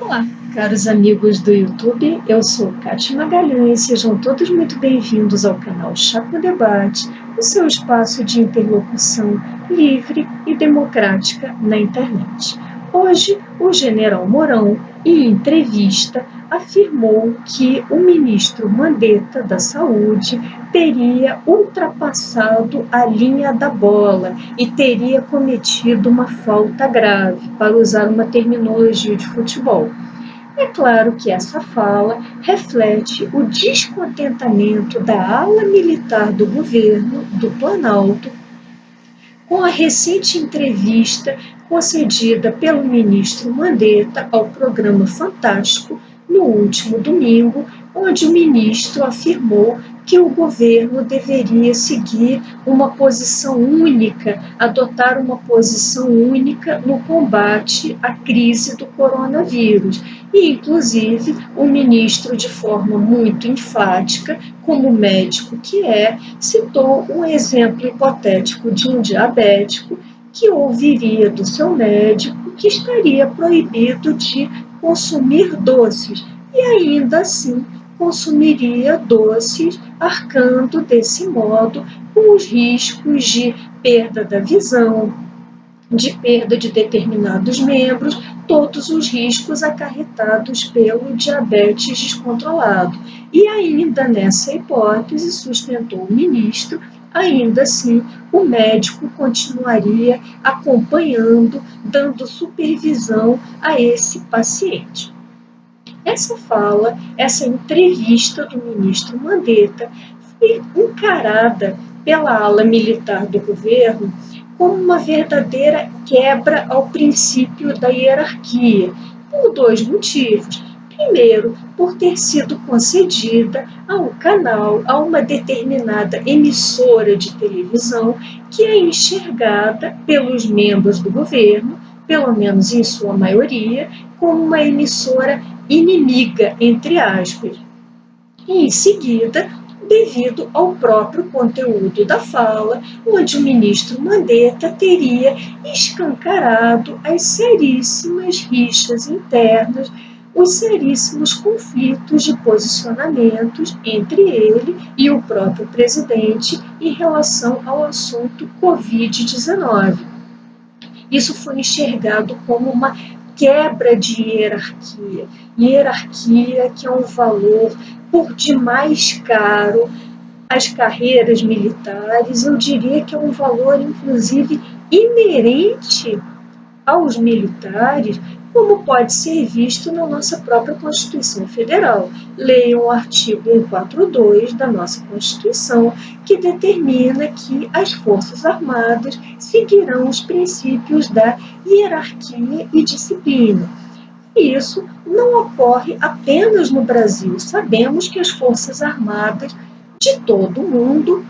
Olá, caros amigos do YouTube, eu sou Kátia Magalhães, sejam todos muito bem-vindos ao canal Chá com Debate, o seu espaço de interlocução livre e democrática na internet. Hoje, o general Mourão, em entrevista, afirmou que o ministro Mandetta da Saúde teria ultrapassado a linha da bola e teria cometido uma falta grave, para usar uma terminologia de futebol. É claro que essa fala reflete o descontentamento da ala militar do governo do Planalto com a recente entrevista concedida pelo ministro Mandetta ao programa Fantástico no último domingo, onde o ministro afirmou que o governo deveria seguir uma posição única, adotar uma posição única no combate à crise do coronavírus. E, inclusive, o ministro, de forma muito enfática, como médico que é, citou um exemplo hipotético de um diabético que ouviria do seu médico que estaria proibido de consumir doces e ainda assim consumiria doces, arcando desse modo com os riscos de perda da visão, de perda de determinados membros, todos os riscos acarretados pelo diabetes descontrolado. E ainda nessa hipótese, sustentou o ministro, ainda assim, o médico continuaria acompanhando, dando supervisão a esse paciente. Essa fala, essa entrevista do ministro Mandetta foi encarada pela ala militar do governo como uma verdadeira quebra ao princípio da hierarquia, por dois motivos. Primeiro, por ter sido concedida ao canal, a uma determinada emissora de televisão que é enxergada pelos membros do governo, pelo menos em sua maioria, como uma emissora inimiga, entre aspas. E, em seguida, devido ao próprio conteúdo da fala, onde o ministro Mandetta teria escancarado as seríssimas rixas internas, os seríssimos conflitos de posicionamentos entre ele e o próprio presidente em relação ao assunto Covid-19. Isso foi enxergado como uma quebra de hierarquia. Hierarquia que é um valor por demais caro às carreiras militares, eu diria que é um valor, inclusive, inerente aos militares, como pode ser visto na nossa própria Constituição Federal. Leiam o artigo 142 da nossa Constituição, que determina que as Forças Armadas seguirão os princípios da hierarquia e disciplina. E isso não ocorre apenas no Brasil. Sabemos que as Forças Armadas de todo o mundo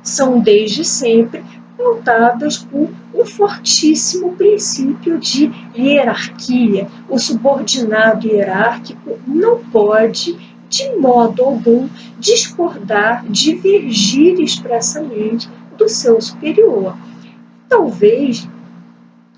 são, desde sempre, pautadas por um fortíssimo princípio de hierarquia. O subordinado hierárquico não pode, de modo algum, discordar, divergir expressamente do seu superior. Talvez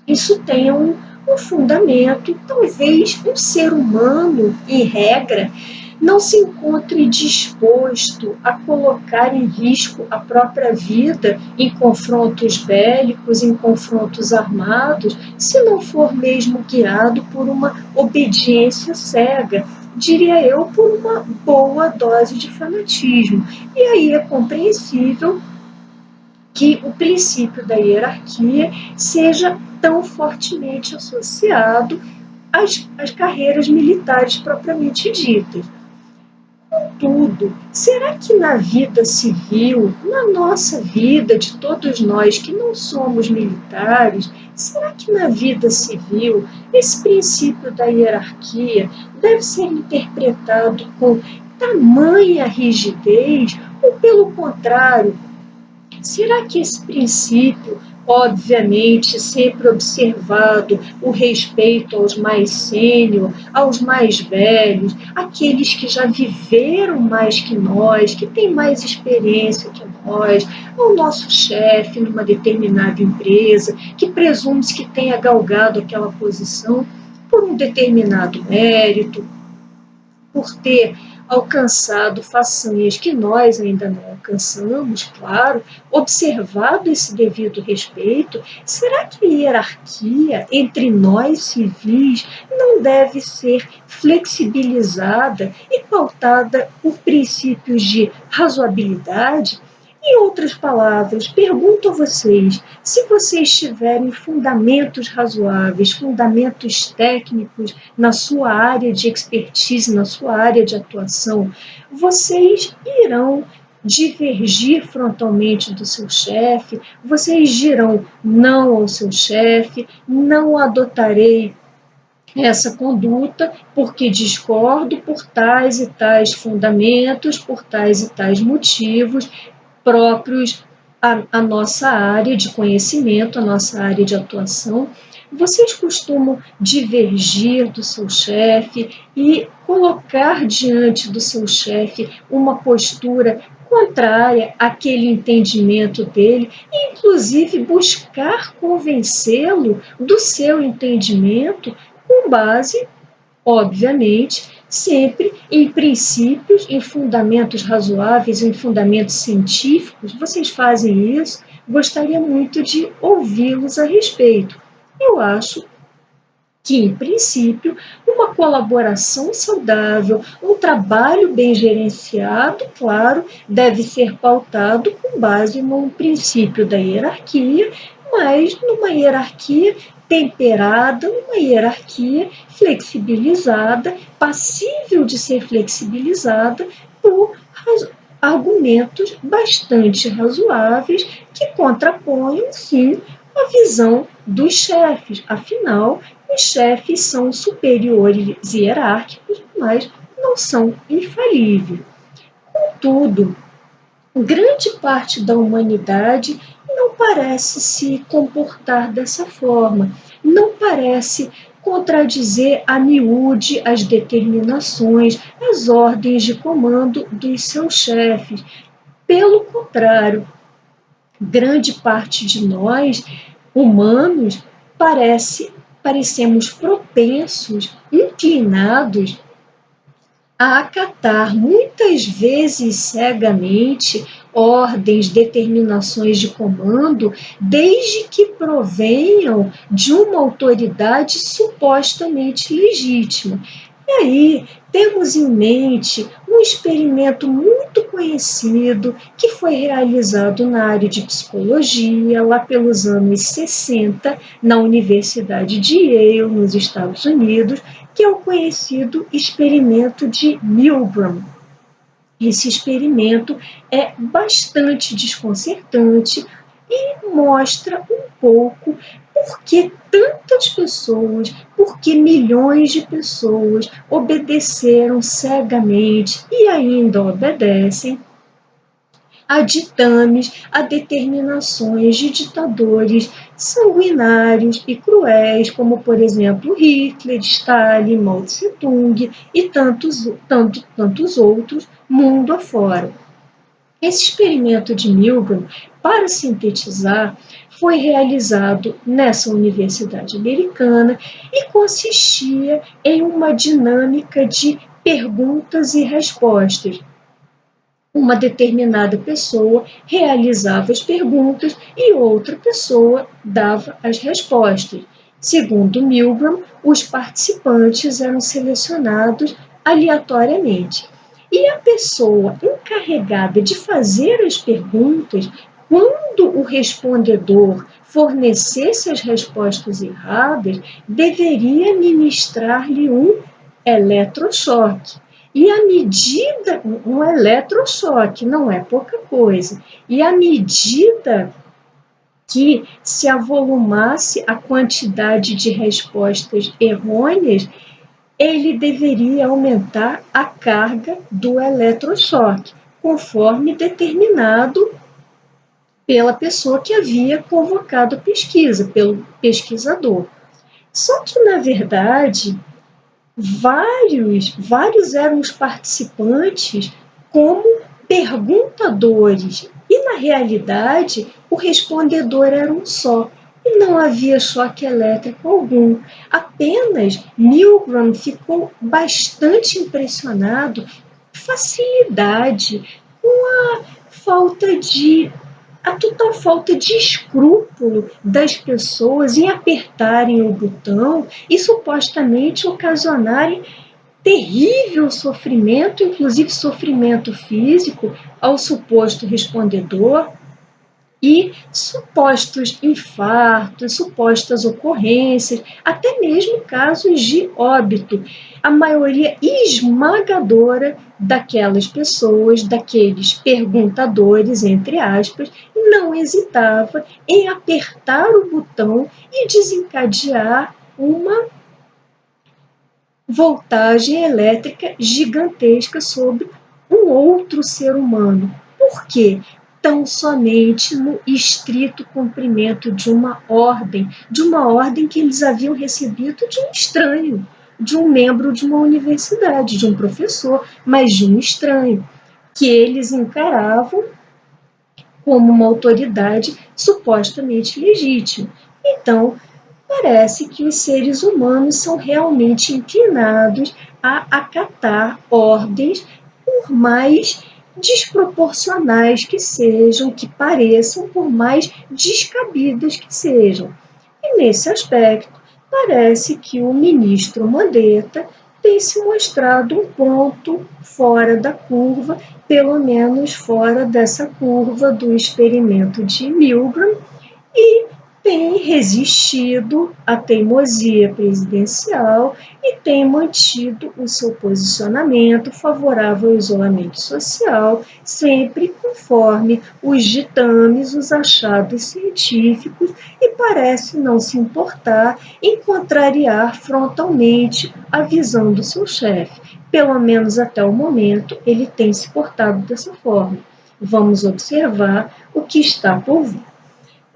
isso tenha um fundamento, talvez um ser humano, em regra, não se encontre disposto a colocar em risco a própria vida em confrontos bélicos, em confrontos armados, se não for mesmo guiado por uma obediência cega, diria eu, por uma boa dose de fanatismo. E aí é compreensível que o princípio da hierarquia seja tão fortemente associado às carreiras militares propriamente ditas. Contudo, será que na vida civil, na nossa vida de todos nós que não somos militares, será que na vida civil esse princípio da hierarquia deve ser interpretado com tamanha rigidez ou, pelo contrário, será que esse princípio, obviamente, sempre observado o respeito aos mais sênior, aos mais velhos, aqueles que já viveram mais que nós, que têm mais experiência que nós, ao nosso chefe numa determinada empresa, que presume-se que tenha galgado aquela posição, por um determinado mérito, por ter alcançado façanhas que nós ainda não alcançamos, claro, observado esse devido respeito, será que a hierarquia entre nós civis não deve ser flexibilizada e pautada por princípios de razoabilidade? Em outras palavras, pergunto a vocês: se vocês tiverem fundamentos razoáveis, fundamentos técnicos na sua área de expertise, na sua área de atuação, vocês irão divergir frontalmente do seu chefe, vocês dirão não ao seu chefe, não adotarei essa conduta porque discordo por tais e tais fundamentos, por tais e tais motivos próprios à nossa área de conhecimento, à nossa área de atuação. Vocês costumam divergir do seu chefe e colocar diante do seu chefe uma postura contrária àquele entendimento dele, e inclusive buscar convencê-lo do seu entendimento com base, obviamente, sempre em princípios, em fundamentos razoáveis, em fundamentos científicos. Vocês fazem isso? Gostaria muito de ouvi-los a respeito. Eu acho que, em princípio, uma colaboração saudável, um trabalho bem gerenciado, claro, deve ser pautado com base num princípio da hierarquia, mas numa hierarquia temperada, uma hierarquia flexibilizada, passível de ser flexibilizada por argumentos bastante razoáveis que contraponham, sim, a visão dos chefes. Afinal, os chefes são superiores hierárquicos, mas não são infalíveis. Contudo, grande parte da humanidade não parece se comportar dessa forma, não parece contradizer a miúde as determinações, as ordens de comando dos seus chefes. Pelo contrário, grande parte de nós, humanos, parecemos propensos, inclinados a acatar, muitas vezes cegamente, ordens, determinações de comando, desde que provenham de uma autoridade supostamente legítima. E aí, temos em mente um experimento muito conhecido que foi realizado na área de psicologia, lá pelos anos 60, na Universidade de Yale, nos Estados Unidos, que é o conhecido experimento de Milgram. Esse experimento é bastante desconcertante e mostra um pouco por que tantas pessoas, por que milhões de pessoas obedeceram cegamente e ainda obedecem a ditames, a determinações de ditadores sanguinários e cruéis, como, por exemplo, Hitler, Stalin, Mao Tse-tung e tantos outros, mundo afora. Esse experimento de Milgram, para sintetizar, foi realizado nessa universidade americana e consistia em uma dinâmica de perguntas e respostas. Uma determinada pessoa realizava as perguntas e outra pessoa dava as respostas. Segundo Milgram, os participantes eram selecionados aleatoriamente. E a pessoa encarregada de fazer as perguntas, quando o respondedor fornecesse as respostas erradas, deveria ministrar-lhe um eletrochoque. E à medida, um eletrochoque não é pouca coisa, e à medida que se avolumasse a quantidade de respostas errôneas, ele deveria aumentar a carga do eletrochoque, conforme determinado pela pessoa que havia convocado a pesquisa, pelo pesquisador. Só que, na verdade, vários eram os participantes como perguntadores, e na realidade o respondedor era um só. e não havia choque elétrico algum. Apenas Milgram ficou bastante impressionado com facilidade, com a total falta de escrúpulo das pessoas em apertarem o botão e supostamente ocasionarem terrível sofrimento, inclusive sofrimento físico, ao suposto respondedor, e supostos infartos, supostas ocorrências, até mesmo casos de óbito. A maioria esmagadora daquelas pessoas, daqueles perguntadores, entre aspas, não hesitava em apertar o botão e desencadear uma voltagem elétrica gigantesca sobre um outro ser humano. Por quê? Tão somente no estrito cumprimento de uma ordem que eles haviam recebido de um estranho, de um membro de uma universidade, de um professor, mas de um estranho, que eles encaravam como uma autoridade supostamente legítima. Então, parece que os seres humanos são realmente inclinados a acatar ordens, por mais desproporcionais que sejam, que pareçam, por mais descabidas que sejam. E nesse aspecto, parece que o ministro Mandetta tem se mostrado um ponto fora da curva, pelo menos fora dessa curva do experimento de Milgram, e tem resistido à teimosia presidencial e tem mantido o seu posicionamento favorável ao isolamento social, sempre conforme os ditames, os achados científicos, e parece não se importar em contrariar frontalmente a visão do seu chefe. Pelo menos até o momento, ele tem se portado dessa forma. Vamos observar o que está por vir.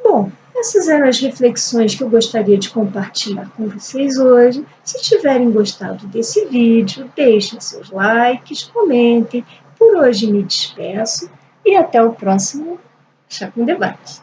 Bom, essas eram as reflexões que eu gostaria de compartilhar com vocês hoje. Se tiverem gostado desse vídeo, deixem seus likes, comentem. Por hoje me despeço e até o próximo Chá com Debate.